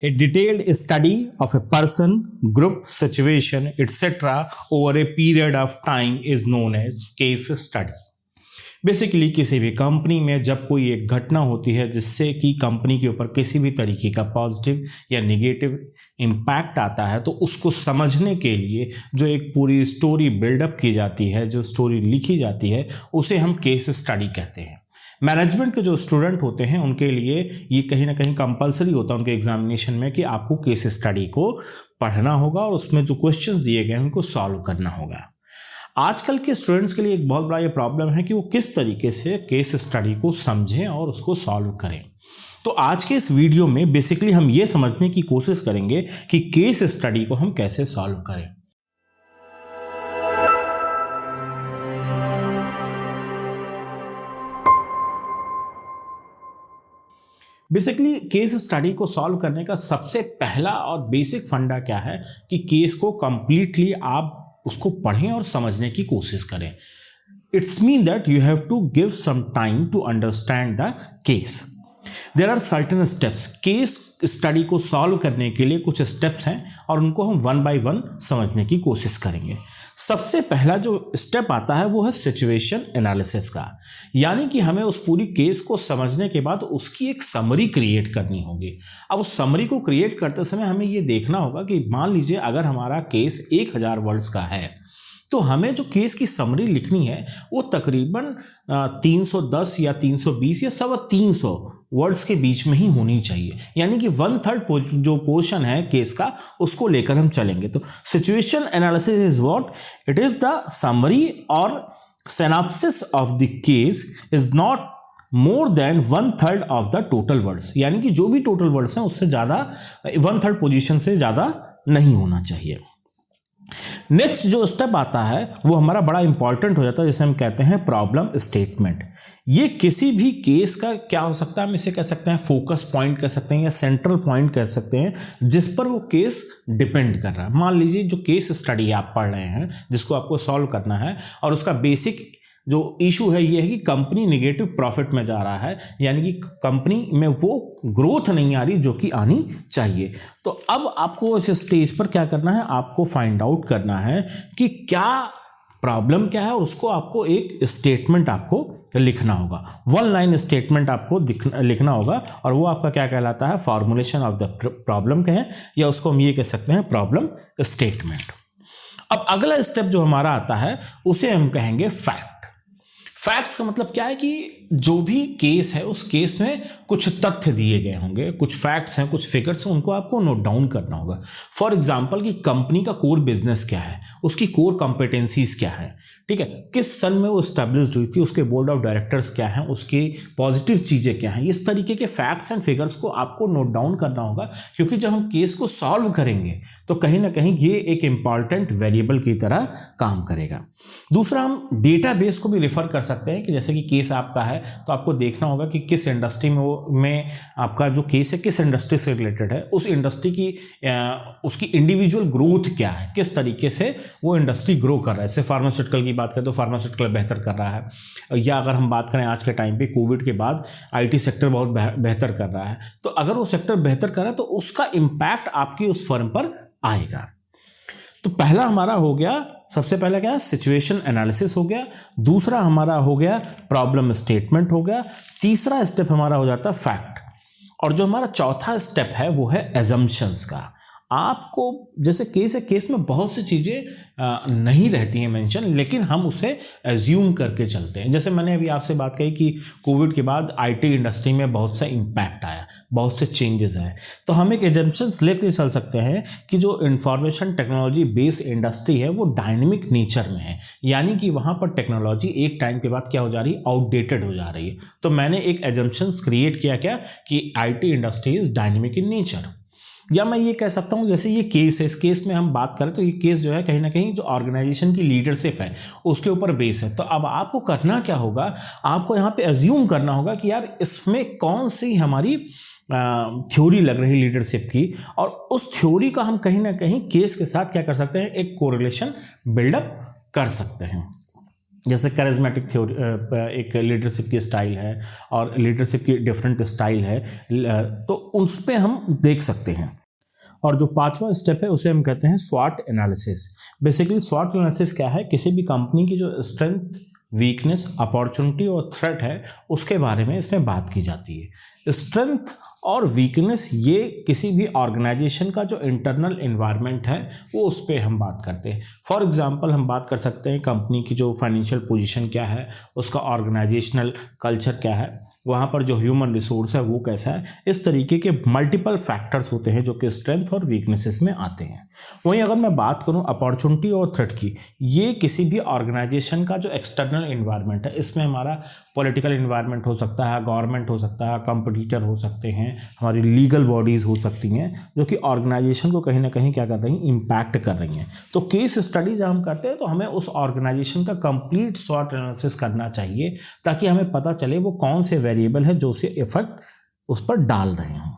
A detailed study of a person, group, situation, etc. over a period of time is known as case study. Basically किसी भी company में जब कोई एक घटना होती है जिससे कि कंपनी के ऊपर किसी भी तरीके का पॉजिटिव या नेगेटिव इम्पैक्ट आता है, तो उसको समझने के लिए जो एक पूरी स्टोरी बिल्डअप की जाती है, जो स्टोरी लिखी जाती है, उसे हम केस स्टडी कहते हैं। मैनेजमेंट के जो स्टूडेंट होते हैं उनके लिए ये कहीं ना कहीं कंपलसरी होता है उनके एग्जामिनेशन में कि आपको केस स्टडी को पढ़ना होगा और उसमें जो क्वेश्चंस दिए गए हैं उनको सॉल्व करना होगा। आजकल के स्टूडेंट्स के लिए एक बहुत बड़ा ये प्रॉब्लम है कि वो किस तरीके से केस स्टडी को समझें और उसको सॉल्व करें। तो आज के इस वीडियो में बेसिकली हम ये समझने की कोशिश करेंगे कि केस स्टडी को हम कैसे सॉल्व करें। बेसिकली केस स्टडी को सॉल्व करने का सबसे पहला और बेसिक फंडा क्या है कि केस को कंप्लीटली आप उसको पढ़ें और समझने की कोशिश करें। It's mean that you have to give some time to understand the case. There are certain steps. Case study को सॉल्व करने के लिए कुछ स्टेप्स हैं और उनको हम वन बाय वन समझने की कोशिश करेंगे। सबसे पहला जो स्टेप आता है वो है सिचुएशन एनालिसिस का, यानी कि हमें उस पूरी केस को समझने के बाद उसकी एक समरी क्रिएट करनी होगी। अब उस समरी को क्रिएट करते समय हमें ये देखना होगा कि मान लीजिए अगर हमारा केस 1000 वर्ड्स का है तो हमें जो केस की समरी लिखनी है वो तकरीबन 310 या 320 या 350 वर्ड्स के बीच में ही होनी चाहिए, यानी कि 1/3 जो पोर्शन है केस का उसको लेकर हम चलेंगे। तो situation analysis is what? It is the summary और synopsis of the case is not more than 1/3 of the total words, यानी कि जो भी टोटल वर्ड्स हैं उससे ज़्यादा 1/3 पोजीशन से ज़्यादा नहीं होना चाहिए। नेक्स्ट जो स्टेप आता है वो हमारा बड़ा इंपॉर्टेंट हो जाता है, जिसे हम कहते हैं प्रॉब्लम स्टेटमेंट। ये किसी भी केस का क्या हो सकता है, हम इसे कह सकते हैं फोकस पॉइंट कह सकते हैं या सेंट्रल पॉइंट कह सकते हैं, जिस पर वो केस डिपेंड कर रहा है। मान लीजिए जो केस स्टडी आप पढ़ रहे हैं जिसको आपको सॉल्व करना है और उसका बेसिक जो इशू है ये है कि कंपनी नेगेटिव प्रॉफिट में जा रहा है, यानी कि कंपनी में वो ग्रोथ नहीं आ रही जो कि आनी चाहिए। तो अब आपको इस स्टेज पर क्या करना है, आपको फाइंड आउट करना है कि क्या प्रॉब्लम क्या है और उसको आपको एक स्टेटमेंट आपको लिखना होगा। 1 लाइन स्टेटमेंट आपको लिखना होगा और वो आपका क्या कहलाता है, फॉर्मुलेशन ऑफ द प्रॉब्लम कहें या उसको हम ये कह सकते हैं प्रॉब्लम स्टेटमेंट। अब अगला स्टेप जो हमारा आता है उसे हम कहेंगे फैक्ट। फैक्ट्स का मतलब क्या है कि जो भी केस है उस केस में कुछ तथ्य दिए गए होंगे, कुछ फैक्ट्स हैं, कुछ फिगर्स हैं, उनको आपको नोट डाउन करना होगा। फॉर एग्जांपल कि कंपनी का कोर बिजनेस क्या है, उसकी कोर कॉम्पिटेंसीज क्या है, ठीक है, किस सन में वो स्टैब्लिश्ड हुई थी, उसके बोर्ड ऑफ डायरेक्टर्स क्या हैं, उसकी पॉजिटिव चीज़ें क्या हैं। इस तरीके के फैक्ट्स एंड फिगर्स को आपको नोट डाउन करना होगा, क्योंकि जब हम केस को सॉल्व करेंगे तो कहीं ना कहीं ये एक इंपॉर्टेंट वेरिएबल की तरह काम करेगा। दूसरा, हम डेटाबेस को भी रेफर कर सकते हैं कि जैसे कि केस आपका है तो आपको देखना होगा कि किस इंडस्ट्री में आपका जो केस है किस इंडस्ट्री से रिलेटेड है, उस इंडस्ट्री की उसकी इंडिविजुअल ग्रोथ क्या है, किस तरीके से वो इंडस्ट्री ग्रो कर रहा है। जैसे फार्मास्यूटिकल की बात करें तो फार्मास्यूटिकल बेहतर कर रहा है, या अगर हम बात करें आज के टाइम पे कोविड के बाद आईटी सेक्टर बहुत बेहतर कर रहा है, तो अगर वो सेक्टर बेहतर कर रहा है तो उसका इम्पैक्ट आपकी उस फर्म पर आएगा। तो पहला हमारा हो गया, सबसे पहला क्या है, सिचुएशन एनालिसिस हो गया। दूसरा हमारा हो गया प्रॉब्लम स्टेटमेंट हो गया। तीसरा स्टेप हमारा हो जाता है फैक्ट। और जो हमारा चौथा स्टेप है वो है एजम्पशंस का। आपको जैसे केस है, केस में बहुत सी चीज़ें नहीं रहती हैं मेंशन, लेकिन हम उसे एज्यूम करके चलते हैं। जैसे मैंने अभी आपसे बात कही कि कोविड के बाद आईटी इंडस्ट्री में बहुत सा इम्पैक्ट आया, बहुत से चेंजेस आए, तो हम एक एजम्पशंस लेकर चल सकते हैं कि जो इंफॉर्मेशन टेक्नोलॉजी बेस्ड इंडस्ट्री है वो डायनेमिक नेचर में है, यानी कि वहाँ पर टेक्नोलॉजी एक टाइम के बाद क्या हो जा रही है, आउटडेटेड हो जा रही है। तो मैंने एक एजम्पशंस क्रिएट किया क्या कि IT industry is dynamic in nature. या मैं ये कह सकता हूँ जैसे ये केस है, इस केस में हम बात करें तो ये केस जो है कहीं ना कहीं जो ऑर्गेनाइजेशन की लीडरशिप है उसके ऊपर बेस है। तो अब आपको करना क्या होगा, आपको यहाँ पे एज्यूम करना होगा कि यार इसमें कौन सी हमारी थ्योरी लग रही लीडरशिप की, और उस थ्योरी का हम कहीं ना कहीं केस के साथ क्या कर सकते हैं, एक कोरिलेशन बिल्डअप कर सकते हैं। जैसे कैरिज्मेटिक थ्योरी एक लीडरशिप की स्टाइल है और लीडरशिप की डिफरेंट स्टाइल है, तो उस पर हम देख सकते हैं। और जो पांचवा स्टेप है उसे हम कहते हैं स्वॉट एनालिसिस। बेसिकली स्वॉट एनालिसिस क्या है, किसी भी कंपनी की जो स्ट्रेंथ, वीकनेस, अपॉर्चुनिटी और थ्रेट है उसके बारे में इसमें बात की जाती है। स्ट्रेंथ और वीकनेस ये किसी भी ऑर्गेनाइजेशन का जो इंटरनल एनवायरनमेंट है वो उस पर हम बात करते हैं। फॉर एग्जांपल हम बात कर सकते हैं कंपनी की जो फाइनेंशियल पोजीशन क्या है, उसका ऑर्गेनाइजेशनल कल्चर क्या है, वहाँ पर जो ह्यूमन रिसोर्स है वो कैसा है। इस तरीके के मल्टीपल फैक्टर्स होते हैं जो कि स्ट्रेंथ और वीकनेसेस में आते हैं। वहीं अगर मैं बात करूँ अपॉर्चुनिटी और थ्रेट की, ये किसी भी ऑर्गेनाइजेशन का जो एक्सटर्नल एनवायरनमेंट है, इसमें हमारा पॉलिटिकल एनवायरनमेंट हो सकता है, गवर्नमेंट हो सकता है, कंपटीटर हो सकते हैं, हमारी लीगल बॉडीज़ हो सकती हैं जो कि ऑर्गेनाइजेशन को कहीं ना कहीं क्या कर रही हैं, इम्पैक्ट कर रही हैं। तो केस स्टडी जब हम करते हैं तो हमें उस ऑर्गेनाइजेशन का कंप्लीट स्वॉट एनालिसिस करना चाहिए ताकि हमें पता चले वो कौन से वेरिएबल है जो उसे इफेक्ट उस पर डाल रहे हैं।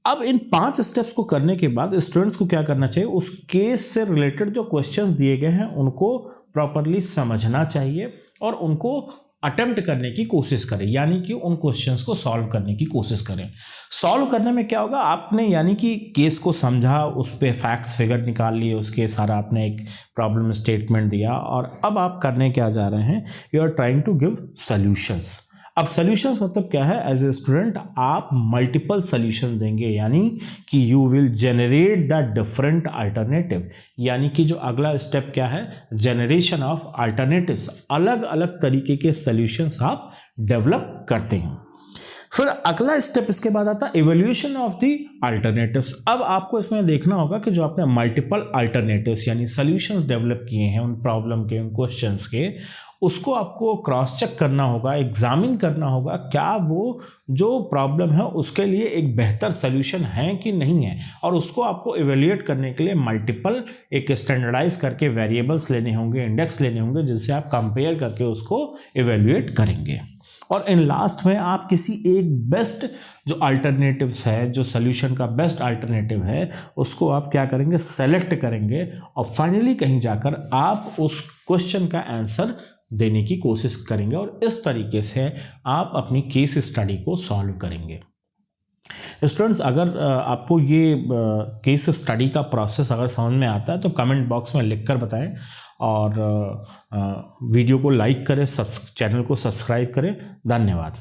अब इन 5 स्टेप्स को करने के बाद स्टूडेंट्स को क्या करना चाहिए, उस केस से रिलेटेड जो क्वेश्चंस दिए गए हैं उनको प्रॉपरली समझना चाहिए और उनको अटेम्प्ट करने की कोशिश करें, यानी कि उन क्वेश्चंस को सॉल्व करने की कोशिश करें। सॉल्व करने में क्या होगा, आपने यानी कि केस को समझा, उस पर फैक्ट्स फिगर निकाल लिए, उसके सारा आपने एक प्रॉब्लम स्टेटमेंट दिया और अब आप करने क्या जा रहे हैं, you are trying to give solutions. अब सॉल्यूशंस मतलब क्या है, एज ए स्टूडेंट आप मल्टीपल सॉल्यूशन देंगे, यानी कि you will generate the different alternative, यानी कि जो अगला स्टेप क्या है, जनरेशन ऑफ अल्टरनेटिव्स, अलग अलग तरीके के सॉल्यूशंस आप डेवलप करते हैं। फिर अगला स्टेप इसके बाद आता है इवैल्यूएशन ऑफ द अल्टरनेटिव्स। अब आपको इसमें देखना होगा कि जो आपने मल्टीपल अल्टरनेटिव्स यानी सॉल्यूशंस डेवलप किए हैं उन प्रॉब्लम के, उन क्वेश्चंस के, उसको आपको क्रॉस चेक करना होगा, एग्जामिन करना होगा क्या वो जो प्रॉब्लम है उसके लिए एक बेहतर सॉल्यूशन है कि नहीं है। और उसको आपको इवेल्युएट करने के लिए मल्टीपल एक स्टैंडर्डाइज करके वेरिएबल्स लेने होंगे, इंडेक्स लेने होंगे, जिससे आप कंपेयर करके उसको इवेल्युएट करेंगे। और इन लास्ट में आप किसी एक बेस्ट जो अल्टरनेटिव्स है, जो सॉल्यूशन का बेस्ट अल्टरनेटिव है, उसको आप क्या करेंगे, सेलेक्ट करेंगे और फाइनली कहीं जाकर आप उस क्वेश्चन का आंसर देने की कोशिश करेंगे और इस तरीके से आप अपनी केस स्टडी को सॉल्व करेंगे। स्टूडेंट्स, अगर आपको ये केस स्टडी का प्रोसेस अगर समझ में आता है तो कमेंट बॉक्स में लिखकर बताएं और वीडियो को लाइक करें, चैनल को सब्सक्राइब करें। धन्यवाद।